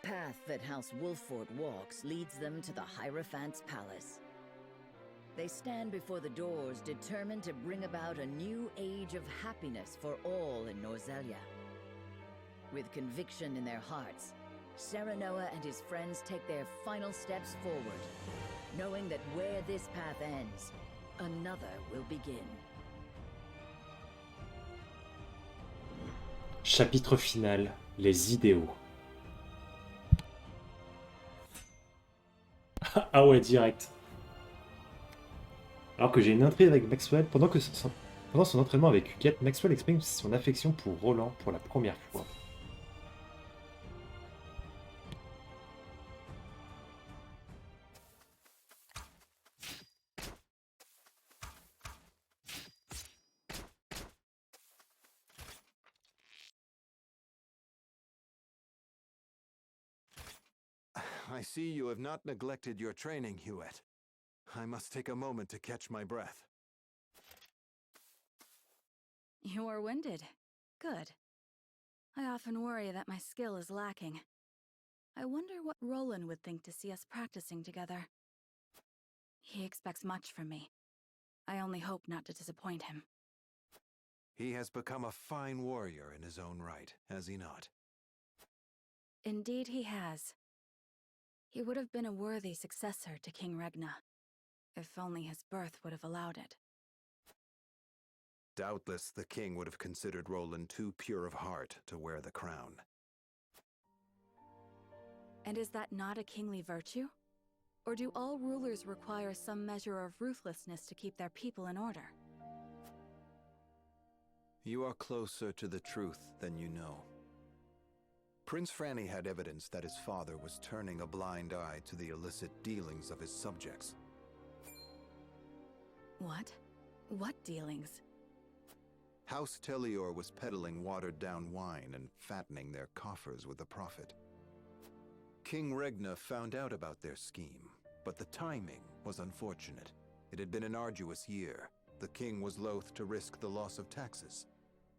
path that House Wolffort walks leads them to the Hierophant's palace. They stand before the doors, determined to bring about a new age of happiness for all in Rozellia. With conviction in their hearts, Serenoa and his friends take their final steps forward, knowing that where this path ends, another will begin. Chapitre final, les idéaux. Ah ouais, direct. Alors que j'ai une intrigue avec Maxwell, pendant son entraînement avec Huguette, Maxwell exprime son affection pour Roland pour la première fois. I see you have not neglected your training, Huguette. I must take a moment to catch my breath. You are winded. Good. I often worry that my skill is lacking. I wonder what Roland would think to see us practicing together. He expects much from me. I only hope not to disappoint him. He has become a fine warrior in his own right, has he not? Indeed he has. He would have been a worthy successor to King Regna, if only his birth would have allowed it. Doubtless the king would have considered Roland too pure of heart to wear the crown. And is that not a kingly virtue? Or do all rulers require some measure of ruthlessness to keep their people in order? You are closer to the truth than you know. Prince Franny had evidence that his father was turning a blind eye to the illicit dealings of his subjects. What? What dealings? House Tellior was peddling watered-down wine and fattening their coffers with the profit. King Regna found out about their scheme, but the timing was unfortunate. It had been an arduous year. The king was loath to risk the loss of taxes,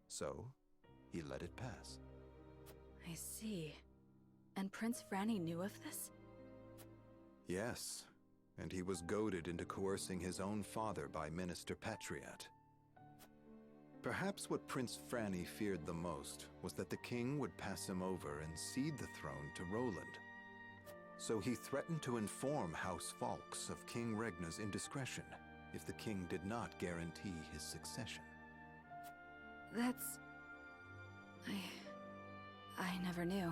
so he let it pass. I see. And Prince Franny knew of this? Yes, and he was goaded into coercing his own father by Minister Patriat. Perhaps what Prince Franny feared the most was that the king would pass him over and cede the throne to Roland. So he threatened to inform House Falks of King Regna's indiscretion if the king did not guarantee his succession. That's... I never knew.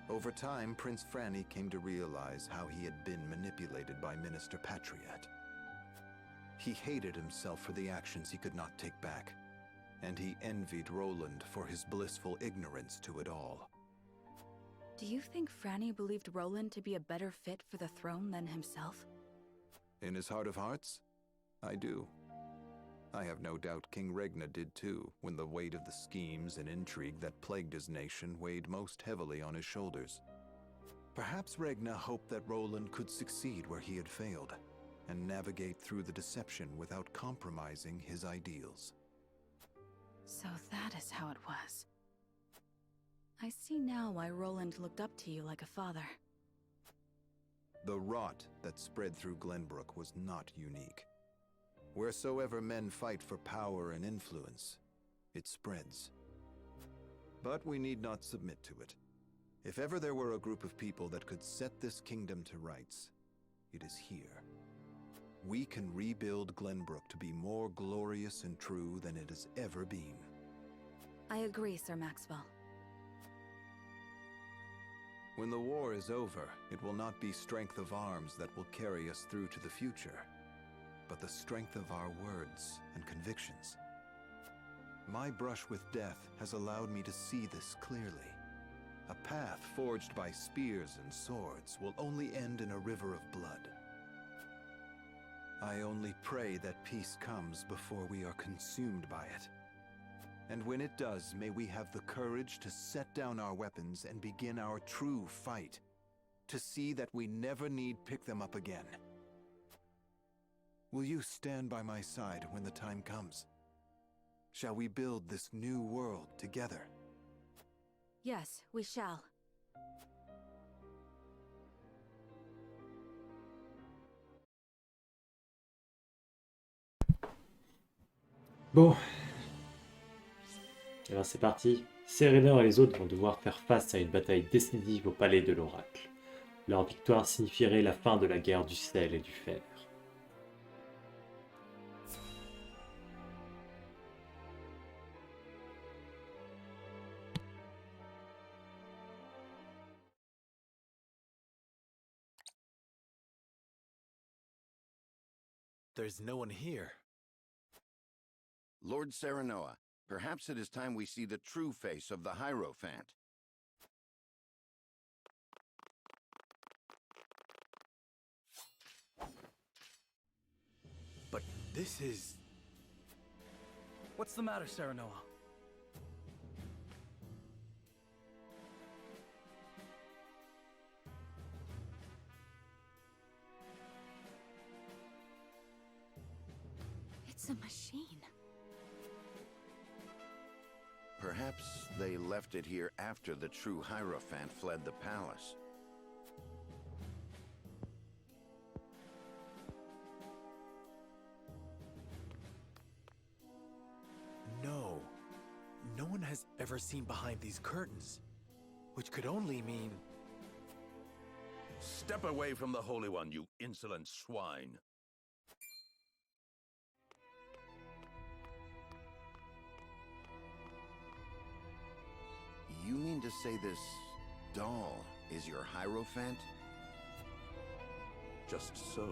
Over time, Prince Franny came to realize how he had been manipulated by Minister Patriat. He hated himself for the actions he could not take back, and he envied Roland for his blissful ignorance to it all. Do you think Franny believed Roland to be a better fit for the throne than himself? In his heart of hearts, I do. I have no doubt King Regna did too, when the weight of the schemes and intrigue that plagued his nation weighed most heavily on his shoulders. Perhaps Regna hoped that Roland could succeed where he had failed, and navigate through the deception without compromising his ideals. So that is how it was. I see now why Roland looked up to you like a father. The rot that spread through Glenbrook was not unique. Wheresoever men fight for power and influence, it spreads. But we need not submit to it. If ever there were a group of people that could set this kingdom to rights, it is here. We can rebuild Glenbrook to be more glorious and true than it has ever been. I agree, Sir Maxwell. When the war is over, it will not be strength of arms that will carry us through to the future, but the strength of our words and convictions. My brush with death has allowed me to see this clearly. A path forged by spears and swords will only end in a river of blood. I only pray that peace comes before we are consumed by it. And when it does, may we have the courage to set down our weapons and begin our true fight, to see that we never need pick them up again. Will you stand by my side when the time comes? Shall we build this new world together? Yes, we shall. Bon, et ben c'est parti. Serenor et les autres vont devoir faire face à une bataille décisive au palais de l'oracle. Leur victoire signifierait la fin de la guerre du sel et du fer. There's no one here. Lord Serenoa, perhaps it is time we see the true face of the Hierophant. But this is... What's the matter, Serenoa? It's a machine. Perhaps they left it here after the true Hierophant fled the palace. No. No one has ever seen behind these curtains. Which could only mean... Step away from the Holy One, you insolent swine. You mean to say this doll is your Hierophant? Just so.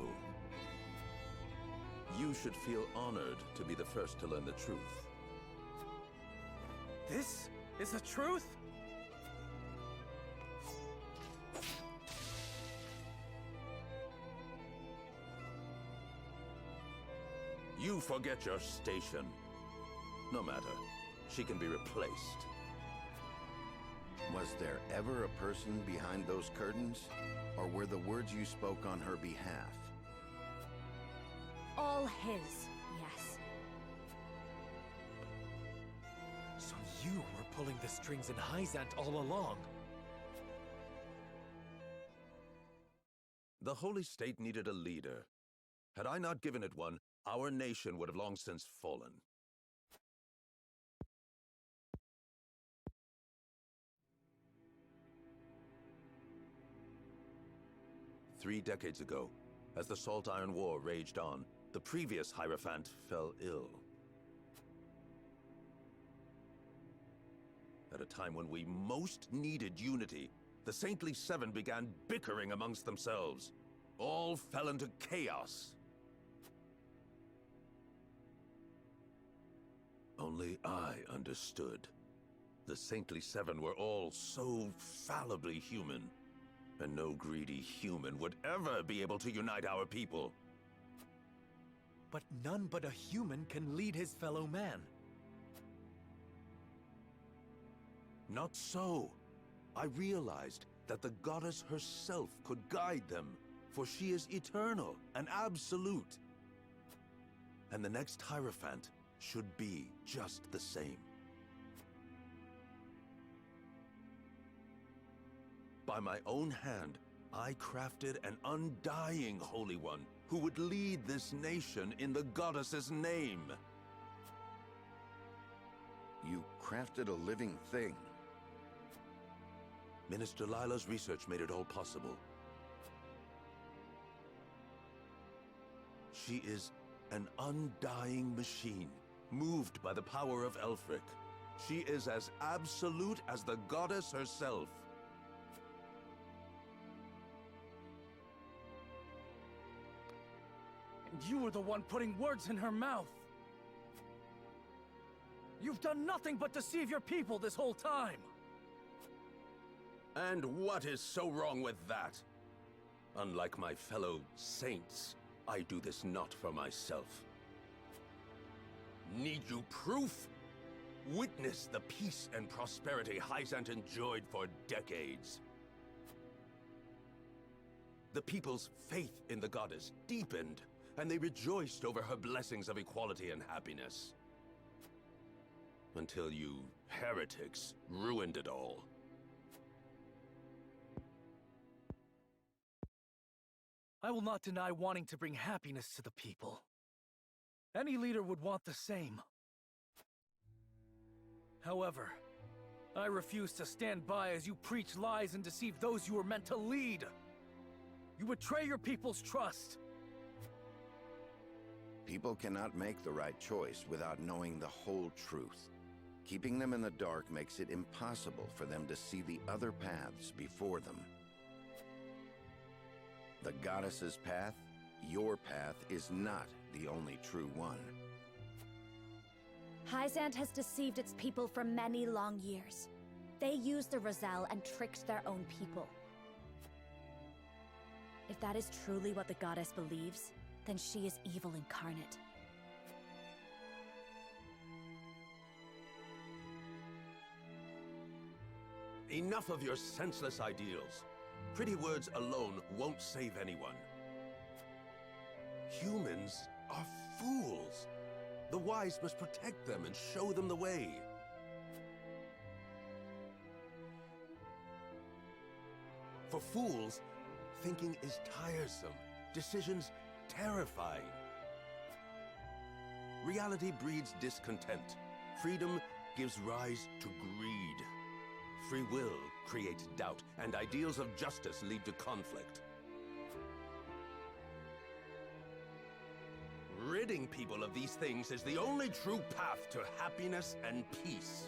You should feel honored to be the first to learn the truth. This is the truth? You forget your station. No matter. She can be replaced. Was there ever a person behind those curtains? Or were the words you spoke on her behalf? All his, yes. So you were pulling the strings in Hyzant all along. The Holy State needed a leader. Had I not given it one, our nation would have long since fallen. Three decades ago, as the Salt Iron War raged on, the previous Hierophant fell ill. At a time when we most needed unity, the Saintly Seven began bickering amongst themselves. All fell into chaos. Only I understood. The Saintly Seven were all so fallibly human. And no greedy human would ever be able to unite our people. But none but a human can lead his fellow man. Not so. I realized that the goddess herself could guide them, for she is eternal and absolute. And the next Hierophant should be just the same. By my own hand, I crafted an undying Holy One who would lead this nation in the goddess's name. You crafted a living thing. Minister Lila's research made it all possible. She is an undying machine, moved by the power of Elfric. She is as absolute as the goddess herself. And you were the one putting words in her mouth. You've done nothing but deceive your people this whole time. And what is so wrong with that? Unlike my fellow saints, I do this not for myself. Need you proof? Witness the peace and prosperity Hyzant enjoyed for decades. The people's faith in the goddess deepened, and they rejoiced over her blessings of equality and happiness. Until you heretics ruined it all. I will not deny wanting to bring happiness to the people. Any leader would want the same. However, I refuse to stand by as you preach lies and deceive those you were meant to lead. You betray your people's trust. People cannot make the right choice without knowing the whole truth. Keeping them in the dark makes it impossible for them to see the other paths before them. The goddess's path, your path, is not the only true one. Hyzand has deceived its people for many long years. They used the Rozel and tricked their own people. If that is truly what the goddess believes, then she is evil incarnate. Enough of your senseless ideals. Pretty words alone won't save anyone. Humans are fools. The wise must protect them and show them the way. For fools, thinking is tiresome, decisions terrifying. Reality breeds discontent. Freedom gives rise to greed. Free will creates doubt, and ideals of justice lead to conflict. Ridding people of these things is the only true path to happiness and peace.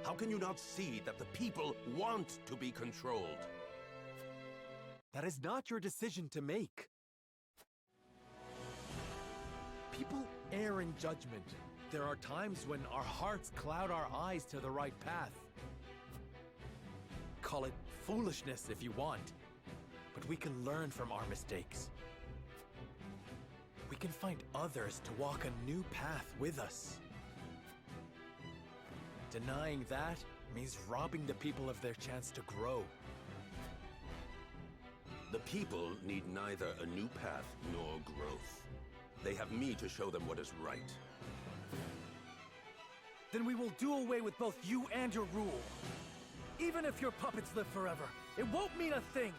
How can you not see that the people want to be controlled? That is not your decision to make. People err in judgment. There are times when our hearts cloud our eyes to the right path. Call it foolishness if you want, but we can learn from our mistakes. We can find others to walk a new path with us. Denying that means robbing the people of their chance to grow. The people need neither a new path nor growth. They have me to show them what is right. Then we will do away with both you and your rule. Even if your puppets live forever, it won't mean a thing.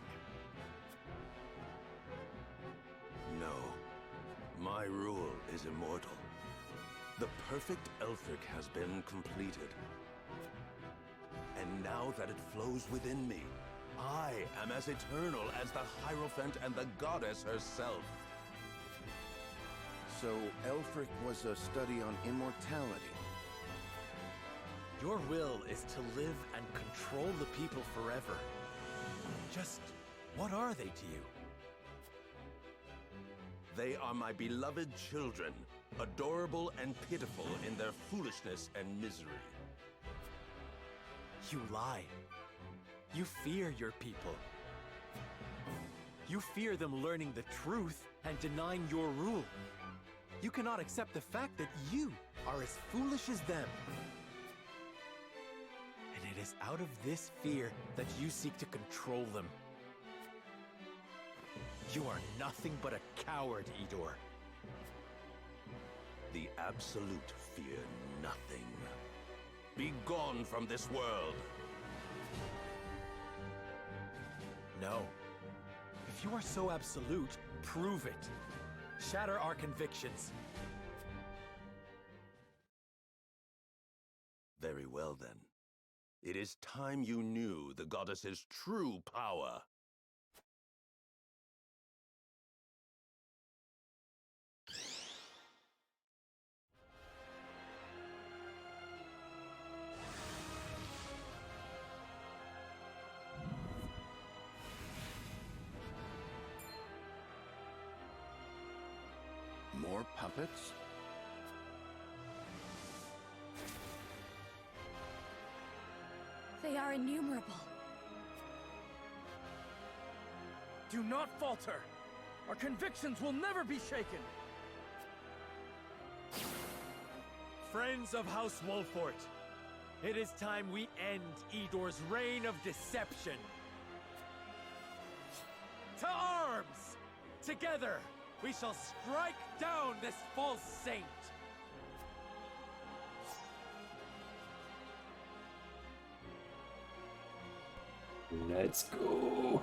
No. My rule is immortal. The perfect Elfric has been completed. And now that it flows within me, I am as eternal as the Hierophant and the goddess herself. So Elfric was a study on immortality. Your will is to live and control the people forever. Just what are they to you? They are my beloved children, adorable and pitiful in their foolishness and misery. You lie. You fear your people. You fear them learning the truth and denying your rule. You cannot accept the fact that you are as foolish as them. And it is out of this fear that you seek to control them. You are nothing but a coward, Idor. The Absolute fear nothing. Be gone from this world! No. If you are so absolute, prove it. Shatter our convictions. Very well then. It is time you knew the goddess's true power. More puppets? They are innumerable. Do not falter. Our convictions will never be shaken. Friends of House Wolffort, it is time we end Idor's reign of deception. To arms! Together, we shall strike down this false saint! Let's go.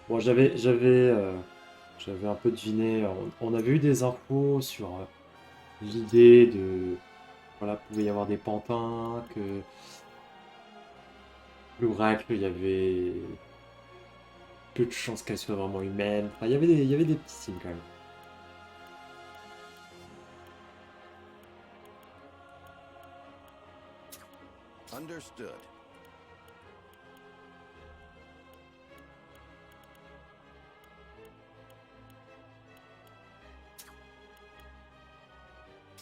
Bon, j'avais un peu deviné. On avait eu des infos sur l'idée voilà, pouvait y avoir des pantins, que l'oracle, il y avait peu de chances qu'elle soit vraiment humaine. Enfin, il y avait des petits signes quand même. Understood.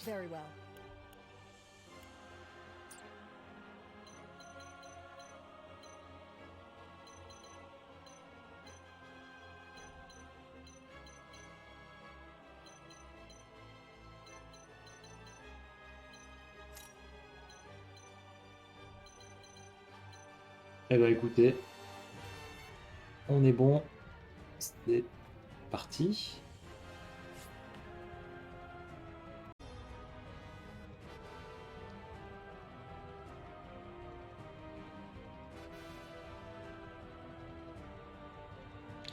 Very well. Eh ben écoutez, on est bon, c'est parti.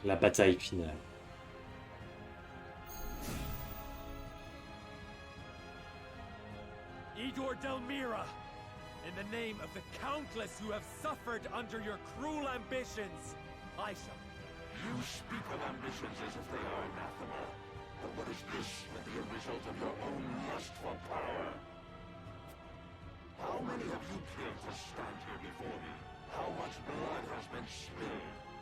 La bataille finale. Idor Delmira, in the name of the countless who have suffered under your cruel ambitions, I shall... You speak of ambitions as if they are anathema. But what is this but the result of your own lust for power? How many have you killed to stand here before me? How much blood has been spilled?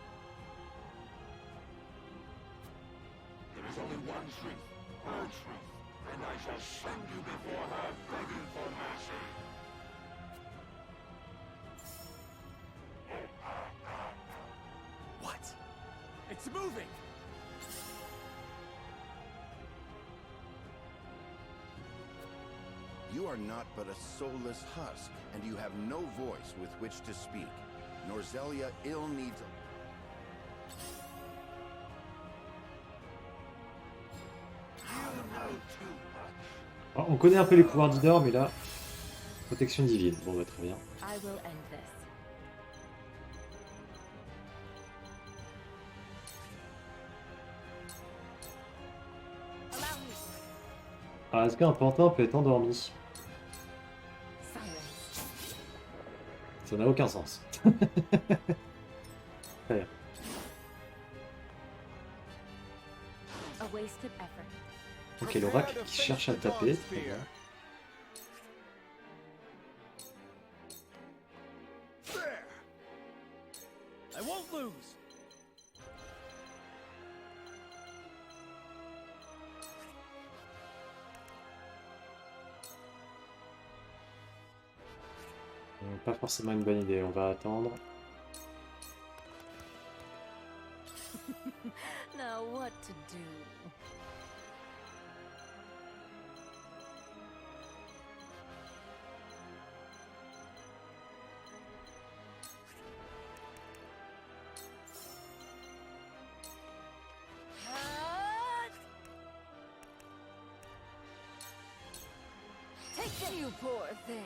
There is only one truth, her truth, and I shall send you before her begging for mercy. What? It's moving! You are not but a soulless husk, and you have no voice with which to speak. Norzellia ill needs a... Alors, on connaît un peu les pouvoirs d'Idor, mais là, protection divine. Bon, bah, très bien. I will end this. Ah, est-ce qu'un pantin peut être endormi? Silence. Ça n'a aucun sens. Très bien. A wasted effort. Ok, l'oracle qui cherche à taper. Très bien. I won't lose! Pas forcément une bonne idée, on va attendre. Now what to do? Take it, you poor thing.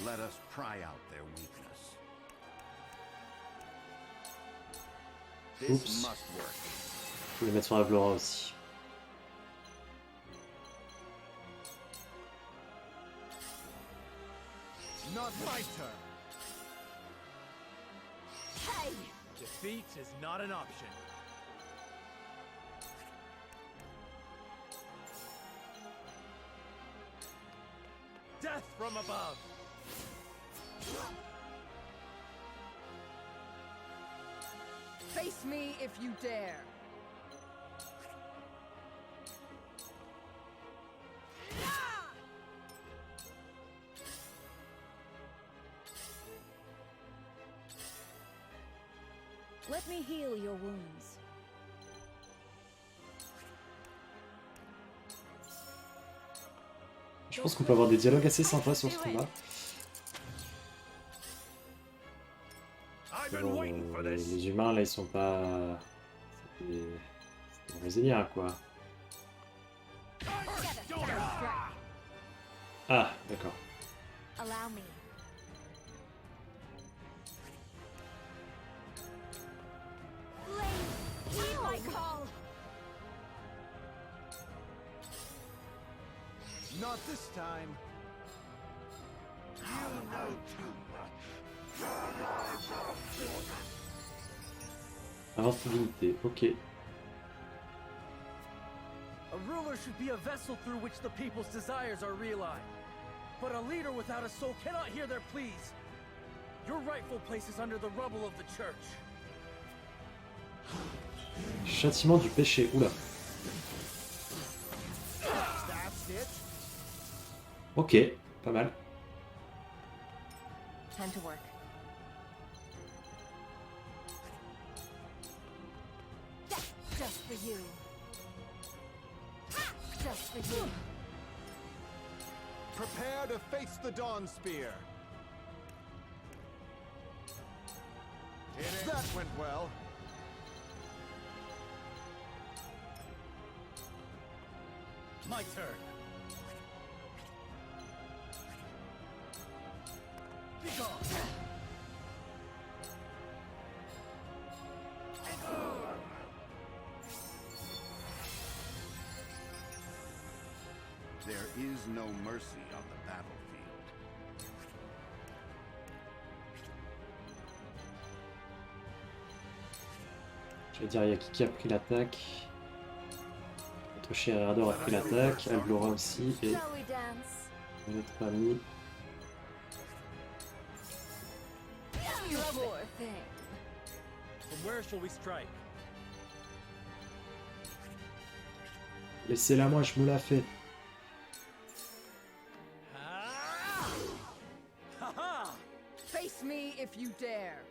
Let us pry out their weakness. This Oops. must work. Je vais les mettre sur la Vlora aussi. Not my turn. Hey! Defeat is not an option. Death from above! Face me if you dare. Let me heal your wounds. Je pense qu'on peut avoir des dialogues assez sympas sur ce combat. Bon, les humains là ils sont pas... C'est des Rozelliens quoi. Ah d'accord. Allow me. Heed my call. Not this time. Invincibilité, ok. A ruler should be a vessel through which the people's desires are realized. But a leader without a soul cannot hear their pleas. Your rightful place is under the rubble of the church. Châtiment du péché, oula. Ok, pas mal. Time to work. Just for you. Just for you. Prepare to face the Dawn Spear. That went well. My turn. Be gone. There is no mercy on the battlefield. Je vais dire, il y a qui a pris l'attaque. Notre cher Erador a pris l'attaque, Alblora aussi, et notre ami. From where shall we strike? Laissez-la moi, je me la fais. Face me if you dare.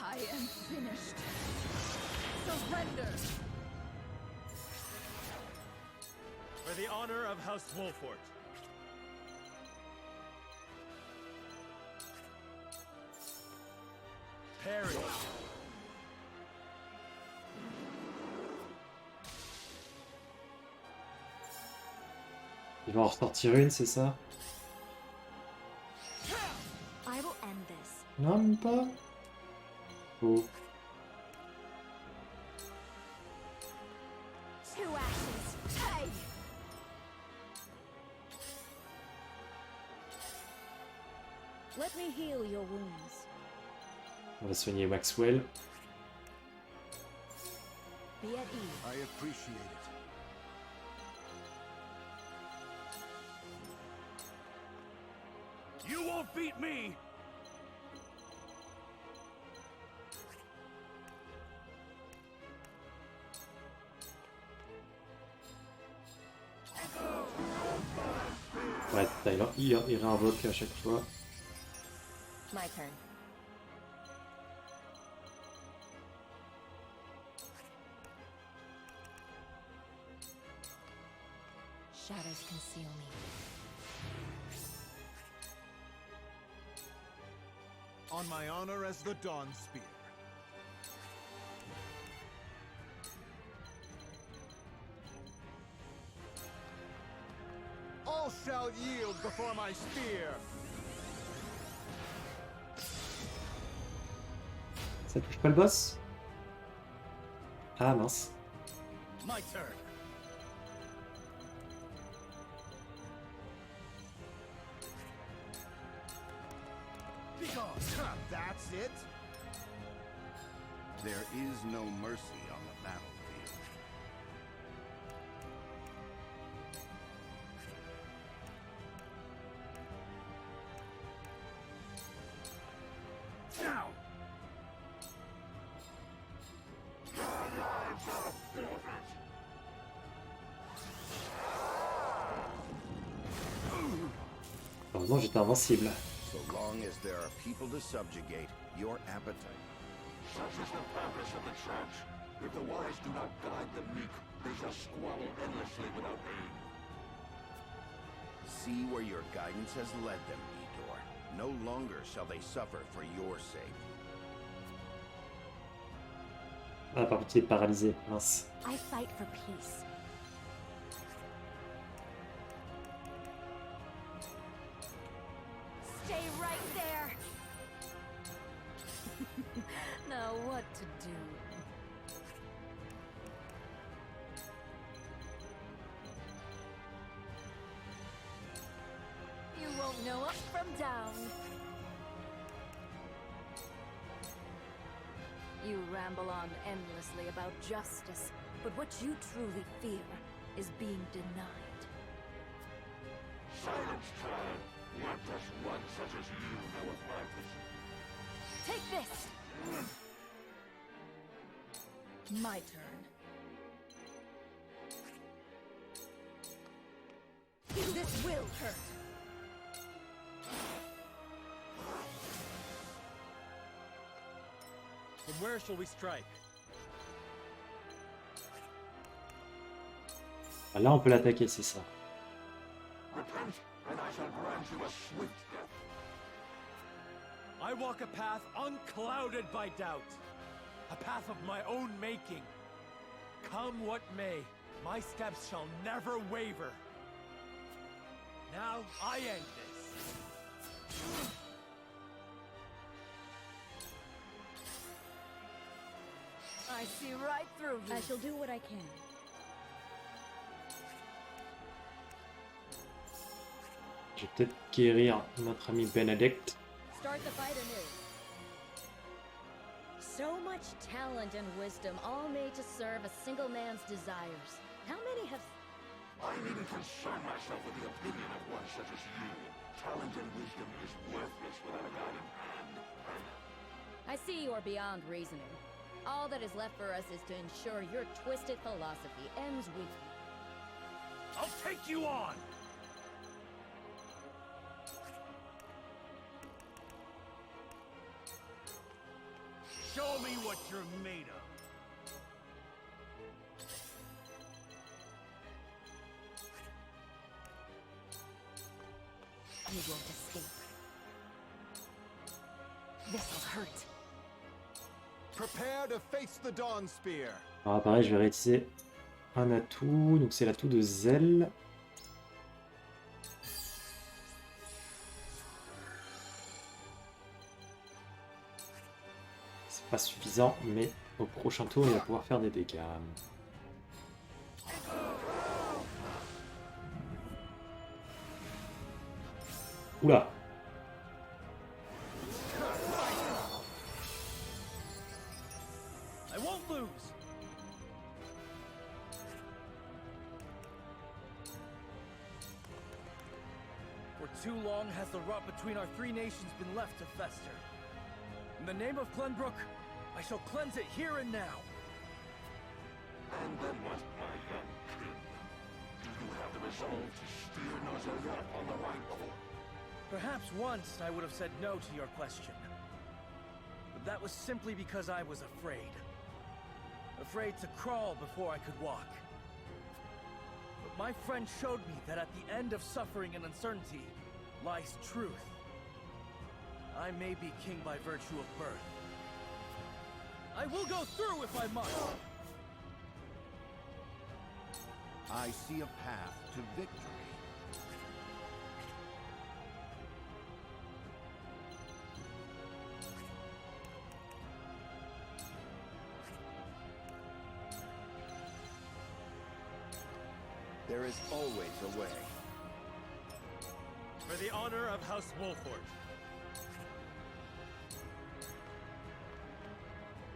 I am finished. Surrender. For the honor of House Wolffort. Perish. Il va en ressortir une, c'est ça? I will end this. Non, même pas. Oh. Two ashes. Hey! Let me heal your wounds. On va soigner Maxwell. Be at ease. I appreciate it. You won't beat me! Ouais, il réinvoque à chaque fois. My turn. Shadows conceal me. On my honor as the Dawn Spear. All shall yield before my spear. Ça touche pas le boss? Ah mince. My turn. Be gone. That's it? There is no mercy on the battlefield. Now. Heureusement, j'étais invincible. So long as there are people to subjugate, your appetite. Such is the purpose of the church. If the wise do not guide the meek, they shall squabble endlessly without aim. See where your guidance has led them, Edor. No longer shall they suffer for your sake. Ah, par contre, il est paralysé. Mince. I fight for peace. Stay right there. Now what to do? You won't know up from down. You ramble on endlessly about justice, but what you truly fear is being denied. Silence, child. What does one such as you know of my position? Take this! My turn. This will hurt. From where shall we strike? Ah, là, on peut l'attaquer, c'est ça. Repent, and I shall grant you a swift death. I walk a path unclouded by doubt. A path of my own making. Come what may, my steps shall never waver. Now I end this. I see right through you. I shall do what I can. Je vais peut-être guérir notre ami Benedict. Start the fight anew. So much talent and wisdom, all made to serve a single man's desires. How many have... I needn't concern myself with the opinion of one such as you. Talent and wisdom is worthless without a guiding hand. I see you're beyond reasoning. All that is left for us is to ensure your twisted philosophy ends with you. I'll take you on! Show me what you're made of. You won't escape. This'll hurt. Prepare to face the Dawn Spear. Alors pareil, je vais réutiliser un atout. Donc c'est l'atout de zèle. C'est pas suffisant, mais au prochain tour, il va pouvoir faire des dégâts. Oula! I won't lose. For too long has the rot between our three nations been left to fester. In the name of Glenbrook, I shall cleanse it here and now. And then what, my young king? Do you have the resolve to steer Rozelliens on the right course? Perhaps once I would have said no to your question. But that was simply because I was afraid. Afraid to crawl before I could walk. But my friend showed me that at the end of suffering and uncertainty lies truth. I may be king by virtue of birth. I will go through if I must! I see a path to victory. There is always a way. For the honor of House Wolffort.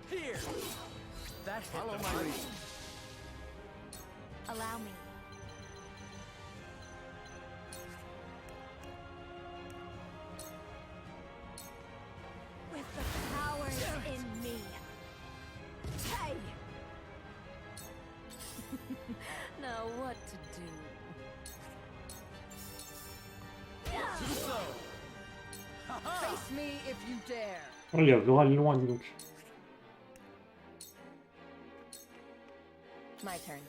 Here! That hit Follow the my mark. lead. Allow me. With the powers in me. Hey! Now what to do? So, Face me if you dare. Oh, il va aller loin, dis donc. My turn.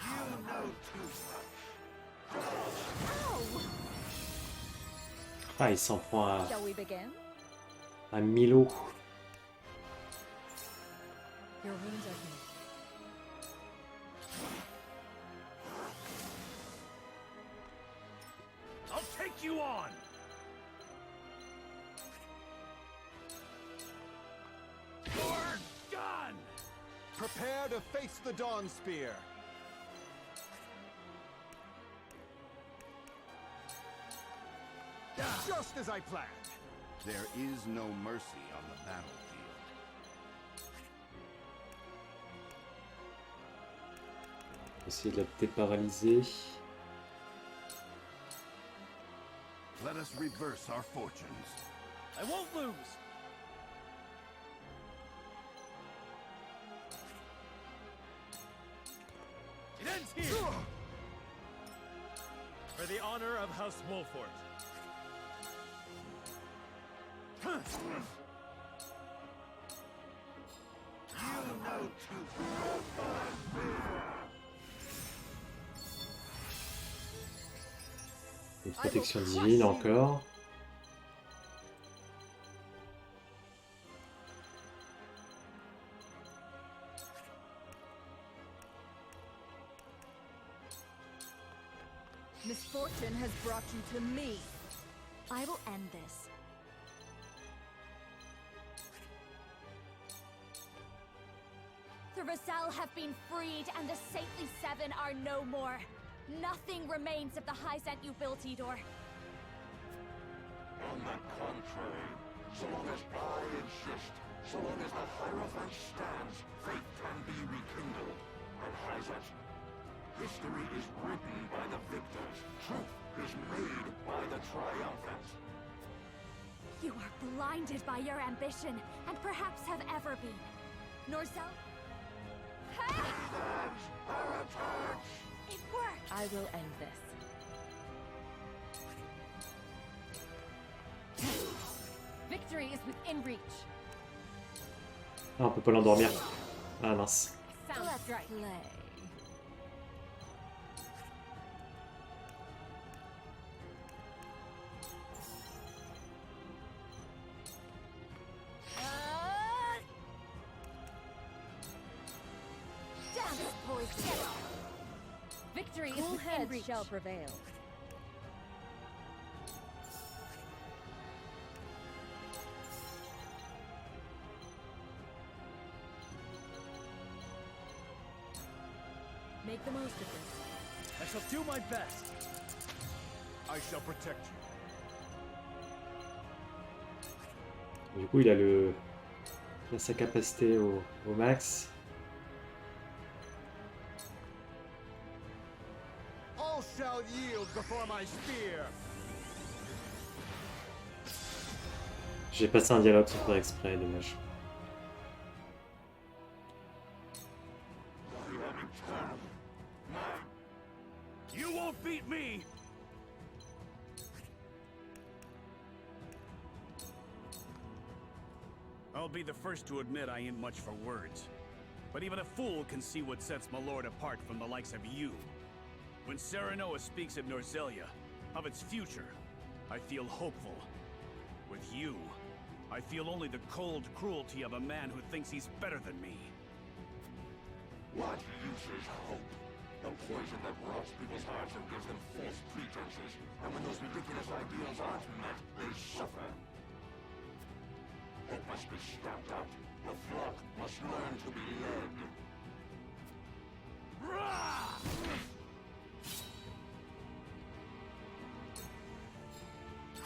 You know too much. Ah, il s'en prend Shall we begin? à Milo. Your wounds are healed. I'll take you on! You're done! Prepare to face the Dawn Spear. Just as I planned. There is no mercy on the battlefield. Essayer de la déparalyser. Let us reverse our fortunes. I won't lose! It ends here! For the honor of House Wolffort. Une protection divine encore. Misfortune has brought you to me. I will end this. The Rosal have been freed, and the Saintly Seven are no more. Nothing remains of the High Zant you built, Idor. On the contrary, so long as I exist, so long as the Hierophant stands, faith can be rekindled. And Hyzat, history is written by the victors. Truth is made by the triumphant. You are blinded by your ambition, and perhaps have ever been. Norzel... Heathens are attacked! It worked! I will end this. Victory is within reach. Ah, on peut pas l'endormir. Ah mince. Let's play. Victory is within reach. Shall prevail. Make the most of this. I shall do my best. I shall protect you. Du coup, il a sa capacité au max. All shall yield before my spear. J'ai passé un dialogue sans faire exprès, dommage. You won't beat me! I'll be the first to admit I ain't much for words. But even a fool can see what sets my lord apart from the likes of you. When Serenoa speaks of Norzellia, of its future, I feel hopeful. With you, I feel only the cold cruelty of a man who thinks he's better than me. What use is hope? The poison that rots people's hearts and gives them false pretenses. And when those ridiculous ideals aren't met, they suffer. Hope must be stamped out. The flock must learn to be led.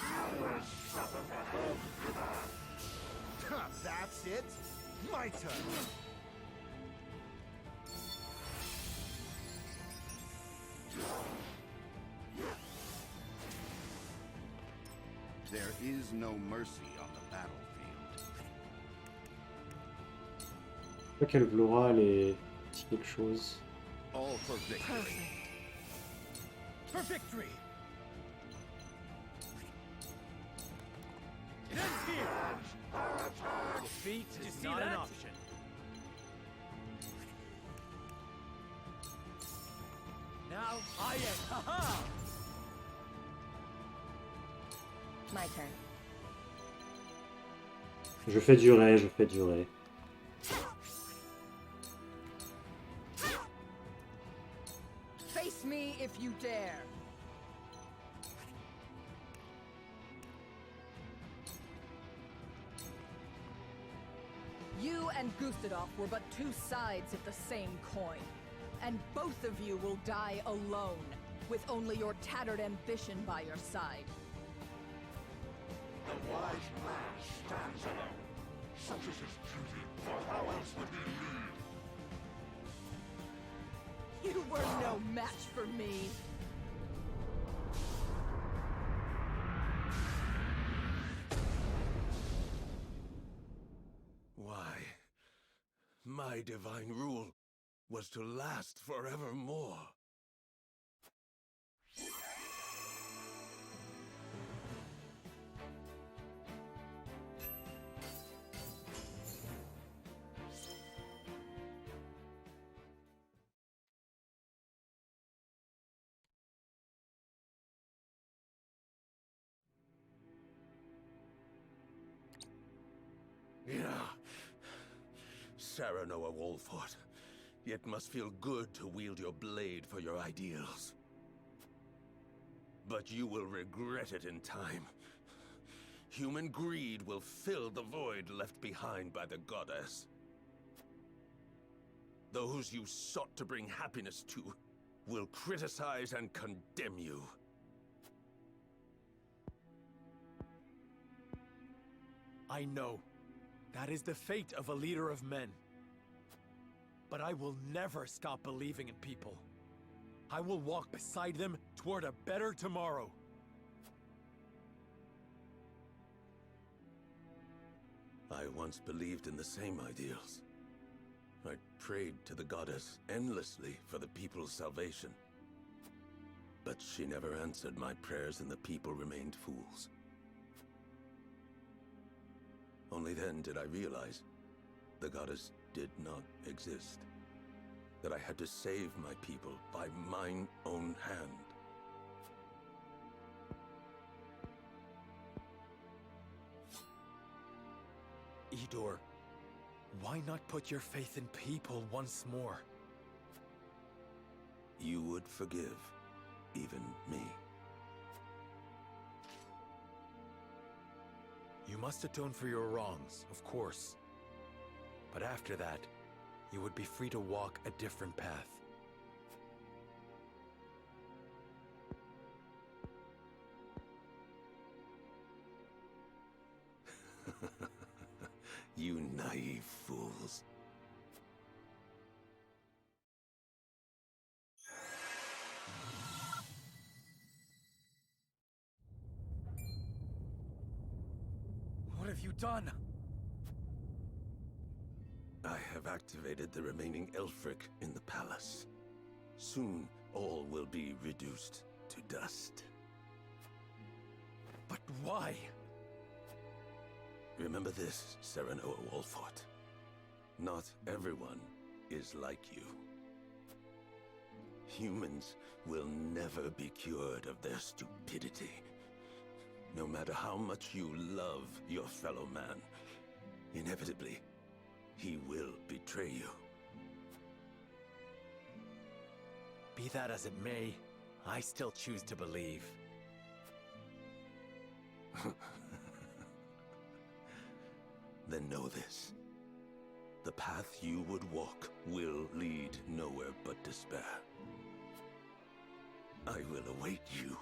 You will suffer for hope, River. That's it. My turn. There is no mercy on the battlefield. Je crois qu'elle Vlora, elle est petit quelque chose. All for victory. For victory! It ends here! Defeat is not an option. Now I am. Haha! My turn. Je fais durer, je fais durer. Face me if you dare. You and Gustadolf were but two sides of the same coin. And both of you will die alone, with only your tattered ambition by your side. The wise man stands alone. Such is his duty, for how else would he lead? You were no match for me. Why, my divine rule was to last forevermore. Yeah. Saranoa Wolffort. It must feel good to wield your blade for your ideals. But you will regret it in time. Human greed will fill the void left behind by the goddess. Those you sought to bring happiness to will criticize and condemn you. I know. That is the fate of a leader of men. But I will never stop believing in people. I will walk beside them toward a better tomorrow. I once believed in the same ideals. I prayed to the goddess endlessly for the people's salvation. But she never answered my prayers and the people remained fools. Only then did I realize the goddess did not exist. That I had to save my people by mine own hand. Idor, why not put your faith in people once more? You would forgive even me. You must atone for your wrongs, of course. But after that, you would be free to walk a different path. You naive fools. What have you done? I have activated the remaining Elfric in the palace. Soon, all will be reduced to dust. But why? Remember this, Saranoa Wolffort. Not everyone is like you. Humans will never be cured of their stupidity. No matter how much you love your fellow man, inevitably, he will betray you. Be that as it may, I still choose to believe. Then know this. The path you would walk will lead nowhere but despair. I will await you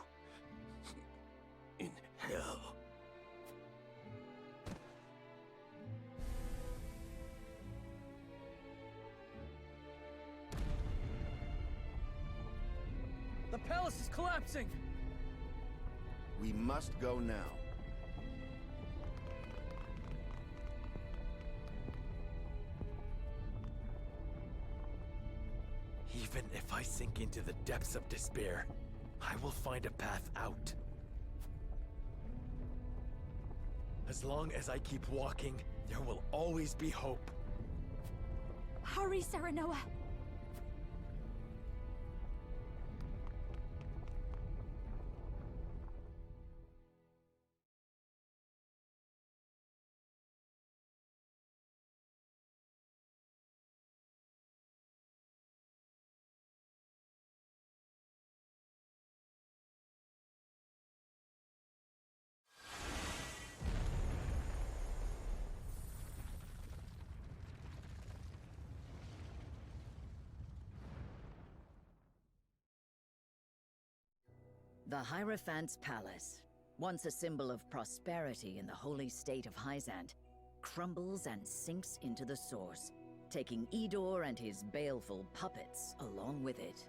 in hell. The palace is collapsing! We must go now. Even if I sink into the depths of despair, I will find a path out. As long as I keep walking, there will always be hope. Hurry, Saranoa! The Hierophant's Palace, once a symbol of prosperity in the holy state of Hyzant, crumbles and sinks into the source, taking Idor and his baleful puppets along with it.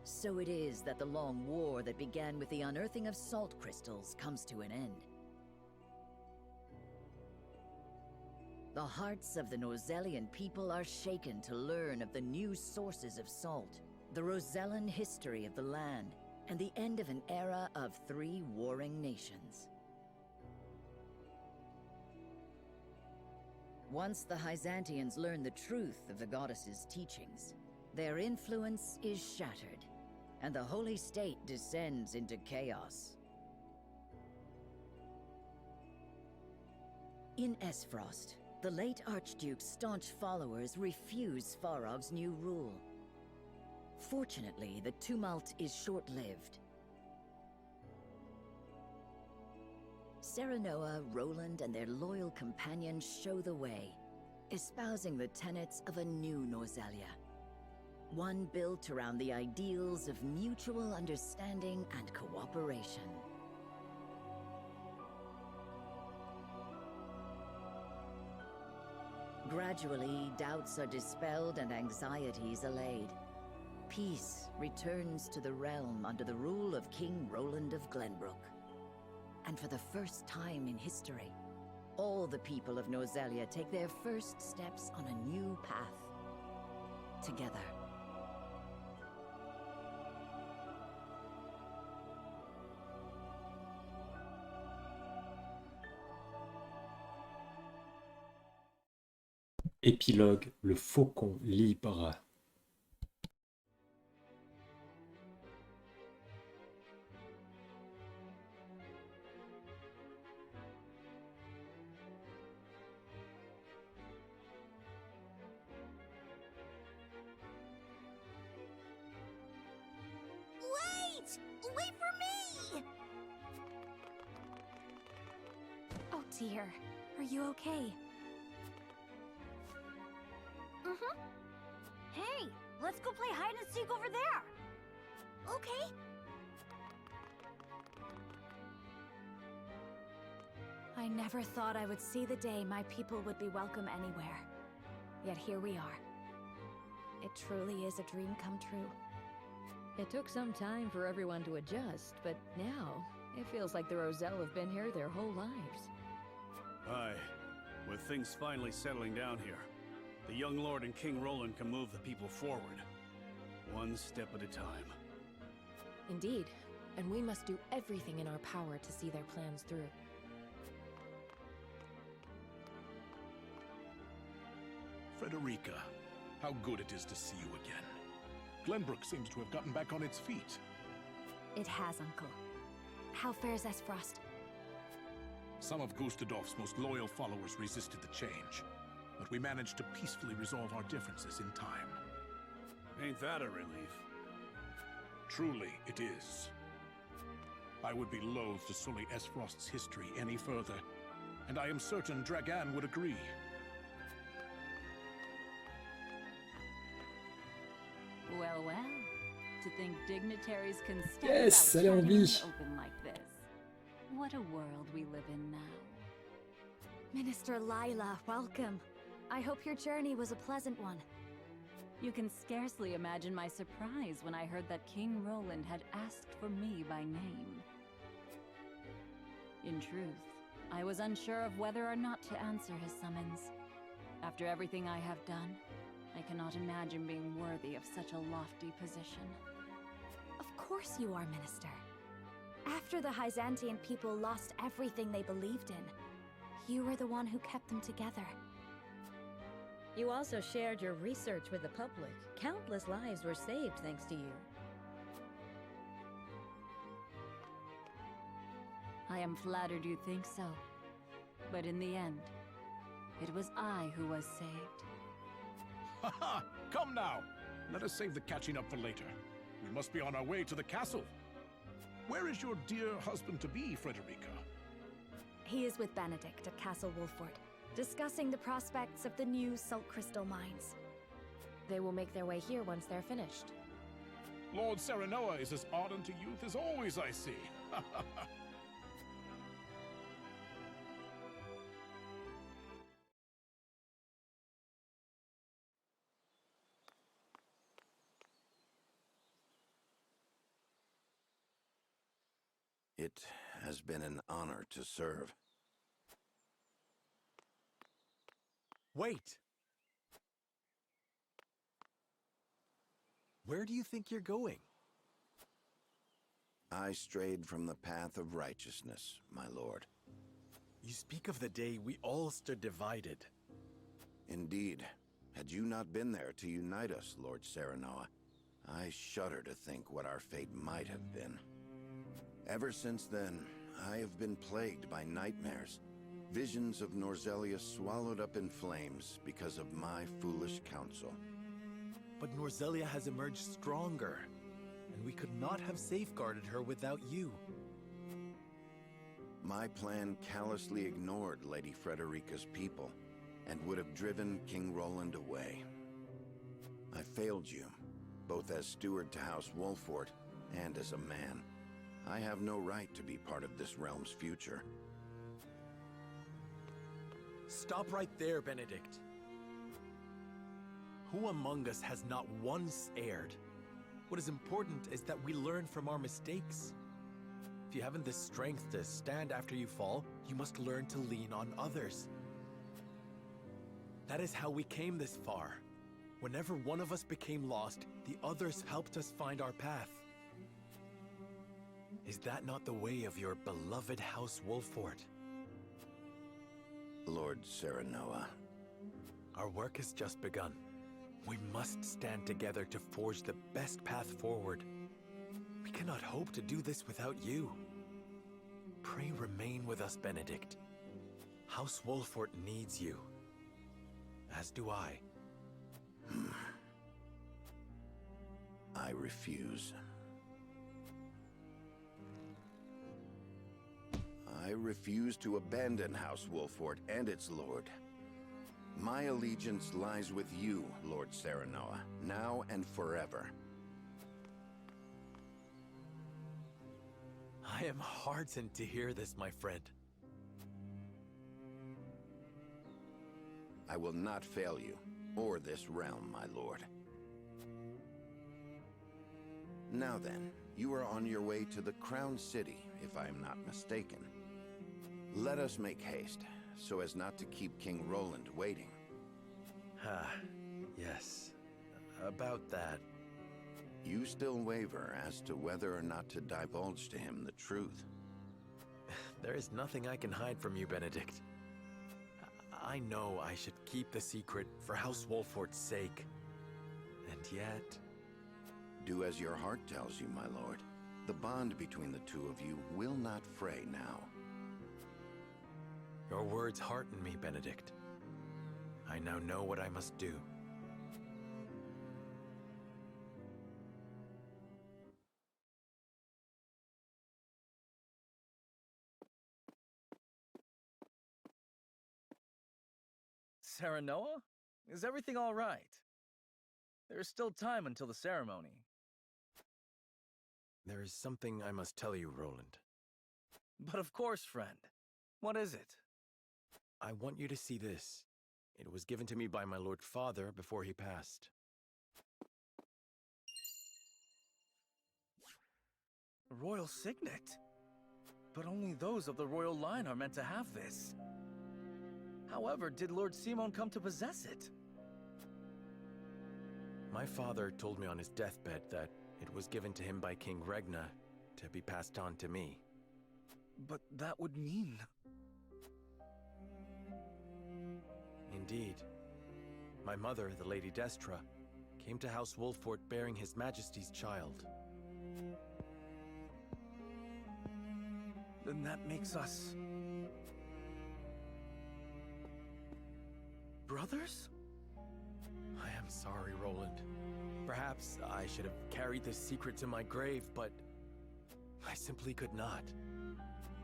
So it is that the long war that began with the unearthing of salt crystals comes to an end. The hearts of the Rozellian people are shaken to learn of the new sources of salt, the Rozellian history of the land, and the end of an era of 3 warring nations. Once the Hyzantians learn the truth of the goddess's teachings, their influence is shattered, and the holy state descends into chaos. In Esfrost, the late Archduke's staunch followers refuse Farov's new rule. Fortunately, the tumult is short-lived. Serenoa, Roland, and their loyal companions show the way, espousing the tenets of a new Norzellia. One built around the ideals of mutual understanding and cooperation. Gradually, doubts are dispelled and anxieties allayed. Peace returns to the realm under the rule of King Roland of Glenbrook. And for the first time in history, all the people of Norzellia take their first steps on a new path. Together. Épilogue, le faucon libre. Wait for me! Oh dear, are you okay? Mm-hmm. Hey, let's go play hide and seek over there! Okay. I never thought I would see the day my people would be welcome anywhere. Yet here we are. It truly is a dream come true. It took some time for everyone to adjust, but now, it feels like the Roselle have been here their whole lives. Aye. With things finally settling down here, the young lord and King Roland can move the people forward. One step at a time. Indeed, and we must do everything in our power to see their plans through. Frederica, how good it is to see you again. Glenbrook seems to have gotten back on its feet. It has, Uncle. How fares Esfrost? Some of Gustadolf's most loyal followers resisted the change, but we managed to peacefully resolve our differences in time. Ain't that a relief? Truly, it is. I would be loath to sully Esfrost's history any further, and I am certain Dragan would agree. Well, well. To think dignitaries can stand Yes, out elle est en shining in vie. the open like this. What a world we live in now. Minister Lila, welcome. I hope your journey was a pleasant one. You can scarcely imagine my surprise when I heard that King Roland had asked for me by name. In truth, I was unsure of whether or not to answer his summons. After everything I have done, I cannot imagine being worthy of such a lofty position. Of course you are, Minister. After the Hyzantian people lost everything they believed in, you were the one who kept them together. You also shared your research with the public. Countless lives were saved thanks to you. I am flattered you think so. But in the end, it was I who was saved. Haha! Come now! Let us save the catching up for later. We must be on our way to the castle. Where is your dear husband-to-be, Frederica? He is with Benedict at Castle Wolffort, discussing the prospects of the new salt crystal mines. They will make their way here once they're finished. Lord Serenoa is as ardent a youth as always, I see. It has been an honor to serve. Wait! Where do you think you're going? I strayed from the path of righteousness, my lord. You speak of the day we all stood divided. Indeed. Had you not been there to unite us, Lord Serenoa, I shudder to think what our fate might have been. Ever since then, I have been plagued by nightmares. Visions of Norzellia swallowed up in flames because of my foolish counsel. But Norzellia has emerged stronger, and we could not have safeguarded her without you. My plan callously ignored Lady Frederica's people, and would have driven King Roland away. I failed you, both as steward to House Wolffort and as a man. I have no right to be part of this realm's future. Stop right there, Benedict. Who among us has not once erred? What is important is that we learn from our mistakes. If you haven't the strength to stand after you fall, you must learn to lean on others. That is how we came this far. Whenever one of us became lost, the others helped us find our path. Is that not the way of your beloved House Wolffort? Lord Serenoa. Our work has just begun. We must stand together to forge the best path forward. We cannot hope to do this without you. Pray remain with us, Benedict. House Wolffort needs you. As do I. I refuse. I refuse to abandon House Wolffort and its lord. My allegiance lies with you, Lord Serenoa, now and forever. I am heartened to hear this, my friend. I will not fail you, or this realm, my lord. Now then, you are on your way to the Crown City, if I am not mistaken. Let us make haste, so as not to keep King Roland waiting. Yes. About that. You still waver as to whether or not to divulge to him the truth. There is nothing I can hide from you, Benedict. I know I should keep the secret for House Wolffort's sake. And yet... Do as your heart tells you, my lord. The bond between the two of you will not fray now. Your words hearten me, Benedict. I now know what I must do. Serenoa? Is everything all right? There is still time until the ceremony. There is something I must tell you, Roland. But of course, friend. What is it? I want you to see this. It was given to me by my Lord Father before he passed. A royal signet? But only those of the royal line are meant to have this. However, did Lord Simon come to possess it? My father told me on his deathbed that it was given to him by King Regna to be passed on to me. But that would mean... Indeed. My mother, the Lady Destra, came to House Wolffort bearing His Majesty's child. Then that makes us... brothers? I am sorry, Roland. Perhaps I should have carried this secret to my grave, but I simply could not.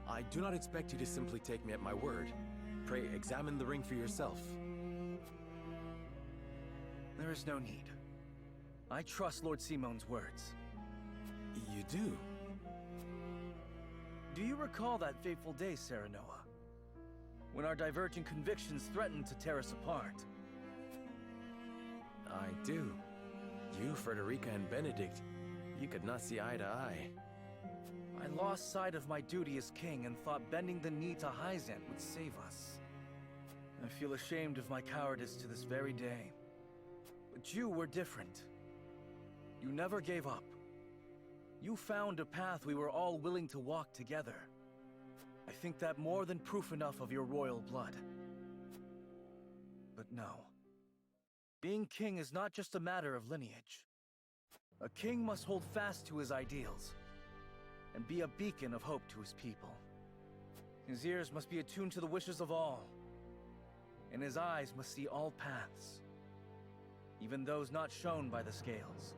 I do not expect you to simply take me at my word. Pray, examine the ring for yourself. There is no need. I trust Lord Simon's words. You do? Do you recall that fateful day, Serenoa? When our diverging convictions threatened to tear us apart? I do. You, Frederica, and Benedict, you could not see eye to eye. I lost sight of my duty as king and thought bending the knee to Hyzant would save us. I feel ashamed of my cowardice to this very day. But you were different. You never gave up. You found a path we were all willing to walk together. I think that more than proof enough of your royal blood. But no. Being king is not just a matter of lineage. A king must hold fast to his ideals and be a beacon of hope to his people. His ears must be attuned to the wishes of all, and his eyes must see all paths, even those not shown by the scales.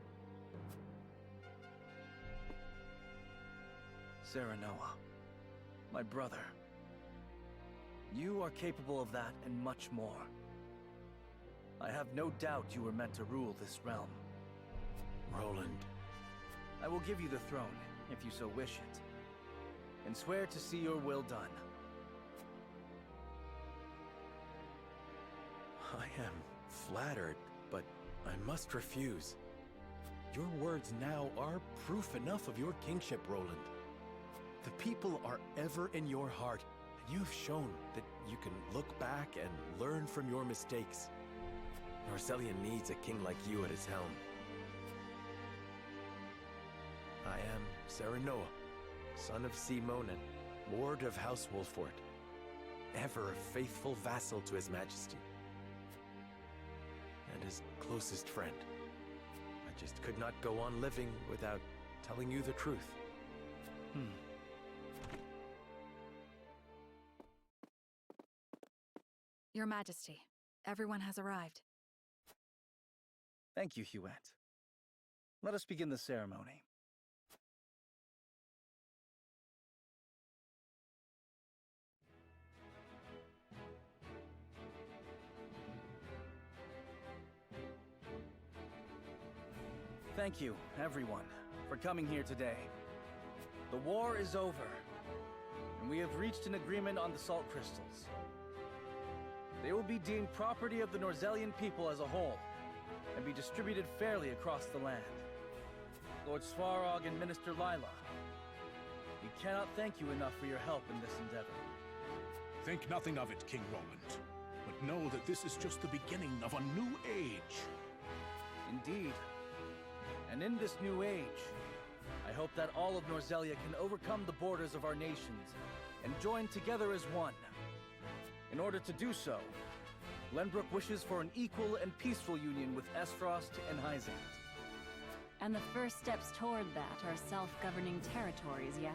Serenoa, my brother, you are capable of that and much more. I have no doubt you were meant to rule this realm. Roland. I will give you the throne, if you so wish it, and swear to see your will done. I am flattered, but I must refuse. Your words now are proof enough of your kingship, Roland. The people are ever in your heart, and you have shown that you can look back and learn from your mistakes. Rozellian needs a king like you at his helm. I am Serenoa, son of Simonen, ward of House Wolffort, ever a faithful vassal to His Majesty, and his closest friend. I just could not go on living without telling you the truth. Your Majesty, everyone has arrived. Thank you, Huette. Let us begin the ceremony. Thank you, everyone, for coming here today. The war is over, and we have reached an agreement on the salt crystals. They will be deemed property of the Rozellian people as a whole, and be distributed fairly across the land. Lord Svarog and Minister Lila, we cannot thank you enough for your help in this endeavor. Think nothing of it, King Roland, but know that this is just the beginning of a new age. Indeed. And in this new age, I hope that all of Rozellia can overcome the borders of our nations and join together as one. In order to do so, Glenbrook wishes for an equal and peaceful union with Esfrost and Hyzant. And the first steps toward that are self-governing territories, yes?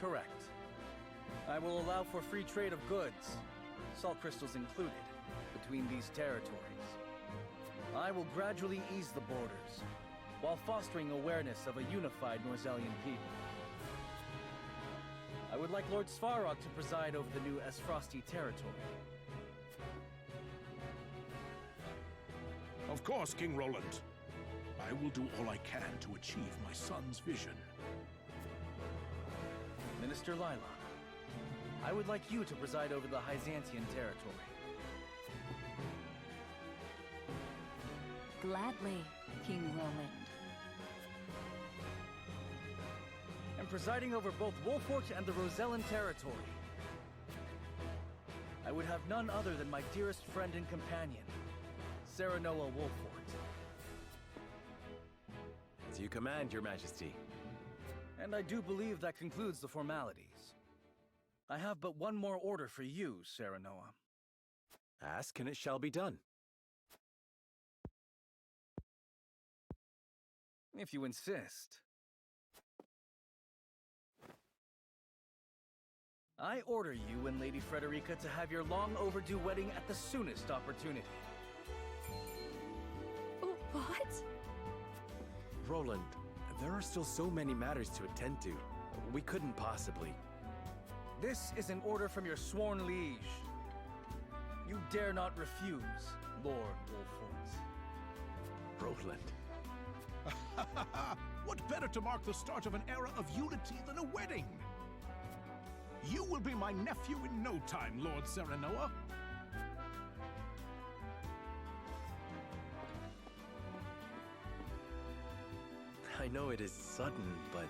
Correct. I will allow for free trade of goods, salt crystals included, between these territories. I will gradually ease the borders, while fostering awareness of a unified Rozellian people. I would like Lord Svarog to preside over the new Esfrosti territory. Of course, King Roland. I will do all I can to achieve my son's vision. Minister Lila, I would like you to preside over the Hyzantian territory. Gladly, King Roland. And presiding over both Wolffort and the Rozellian territory. I would have none other than my dearest friend and companion, Serenoa Wolffort. As you command, Your Majesty. And I do believe that concludes the formalities. I have but one more order for you, Serenoa. Ask and it shall be done. If you insist. I order you and Lady Frederica to have your long overdue wedding at the soonest opportunity. What? Roland, there are still so many matters to attend to. We couldn't possibly. This is an order from your sworn liege. You dare not refuse, Lord Wolffort. Roland. What better to mark the start of an era of unity than a wedding? You will be my nephew in no time, Lord Serenoa. I know it is sudden, but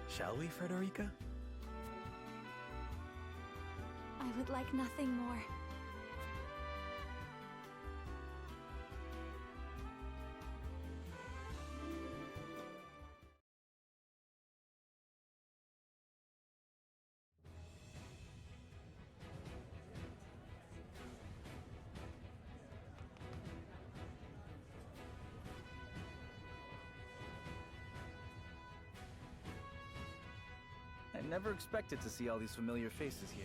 shall we, Frederica? I would like nothing more. I never expected to see all these familiar faces here.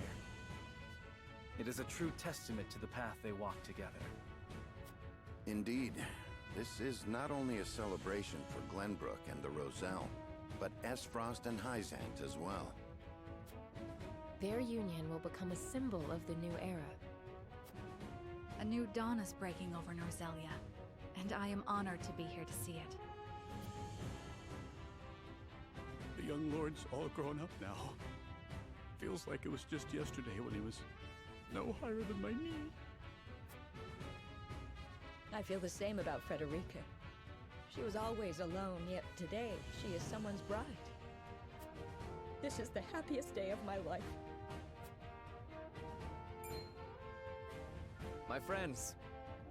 It is a true testament to the path they walk together. Indeed. This is not only a celebration for Glenbrook and the Rozelliens, but Esfrost and Hyzant as well. Their union will become a symbol of the new era. A new dawn is breaking over Norzellia, and I am honored to be here to see it. The young lord's all grown up now. Feels like it was just yesterday when he was no higher than my knee. I feel the same about Frederica. She was always alone, yet today she is someone's bride. This is the happiest day of my life. My friends,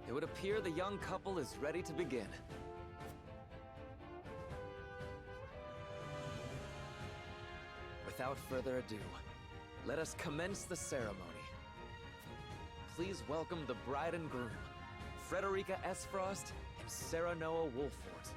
it would appear the young couple is ready to begin. Without further ado, let us commence the ceremony. Please welcome the bride and groom, Frederica Esfrost and Serenoa Wolffort.